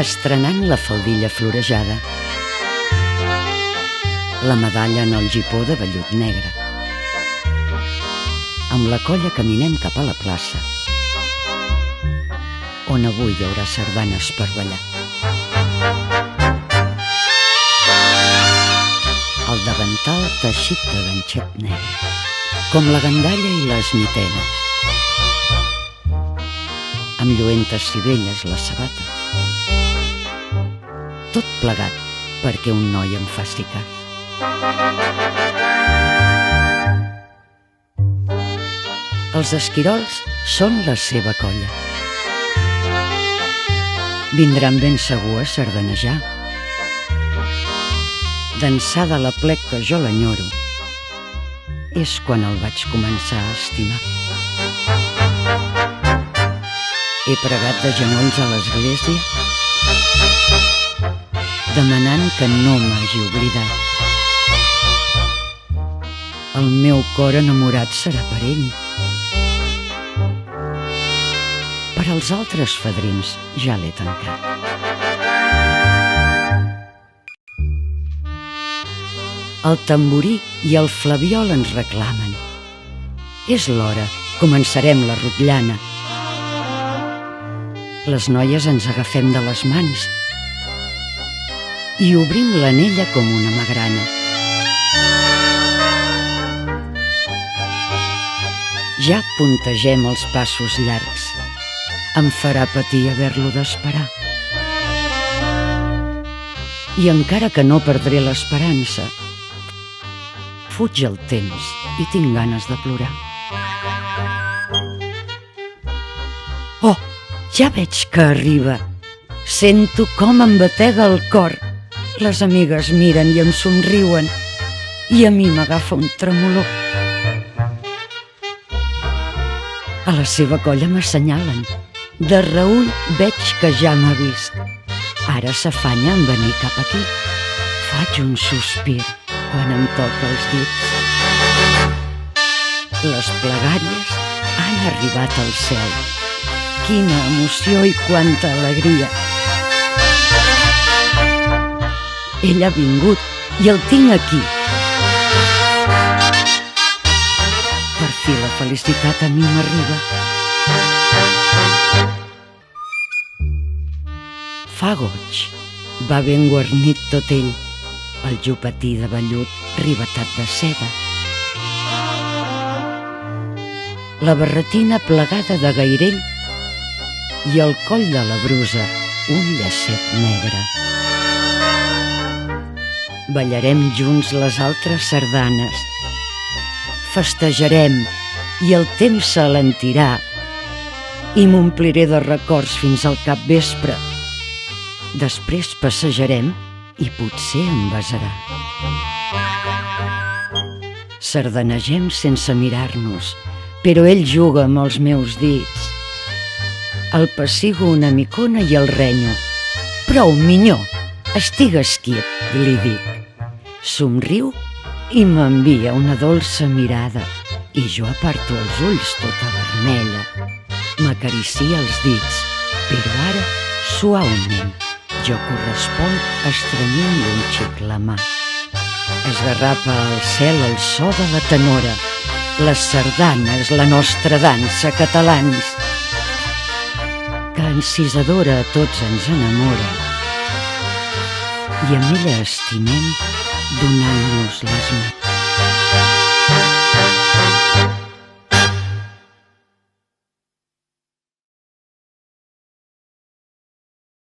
estrenant la faldilla florejada, la medalla en el gipó de vellut negre. Amb la colla caminem cap a la plaça, on avui hi haurà sardanes per ballar. El davantal teixit de ganxet negre, com la gandalla i les mitenes, amb lluentes sivelles les sabates. Tot plegat perquè un noi em faci cas. Els esquirols són la seva colla. Vindran ben segur a sardanejar. D'ençà de la plec que jo l'enyoro, és quan el vaig començar a estimar. He pregat de genolls a l'església, demanant que no m'hagi oblidat. El meu cor enamorat serà per ell. Per als altres fadrins ja l'he tancat. El tamborí i el flabiol ens reclamen. És l'hora, començarem la rotllana. Les noies ens agafem de les mans i obrim l'anella com una magrana. Ja puntegem els passos llargs. Em farà patir haver-lo d'esperar. I encara que no perdré l'esperança, fuig el temps i tinc ganes de plorar. Oh, ja veig que arriba. Sento com em batega el cor. Les amigues miren i em somriuen i a mi m'agafa un tremolor. A la seva colla m'assenyalen. De reüll veig que ja m'ha vist. Ara s'afanya en venir cap aquí. Faig un sospir quan em toca els dits. Les plegàries han arribat al cel. Quina emoció i quanta alegria! Ell ha vingut i el tinc aquí. Per fi la felicitat a mi m'arriba. Fa goig, va ben guarnit tot ell, el jupatí de vellut ribetat de seda, la barretina plegada de gairell i al coll de la brusa un llacet negre. Ballarem junts les altres sardanes, festejarem i el temps s'alentirà i m'ompliré de records fins al capvespre. Després passejarem i potser em besarà. Sardanegem sense mirar-nos, però ell juga amb els meus dits. El pessigo una micona i el renyo. Prou, minyó, estigues quiet, li dic. Somriu i m'envia una dolça mirada i jo aparto els ulls tota vermella. M'acaricia els dits, però ara suaument. Jo corresponc estrenyent un xic la mà. Esgarrapa al cel el so de la tenora. La sardana és la nostra dansa, catalans, que encisadora a tots ens enamora. I amb ella estimem donant-nos les mans.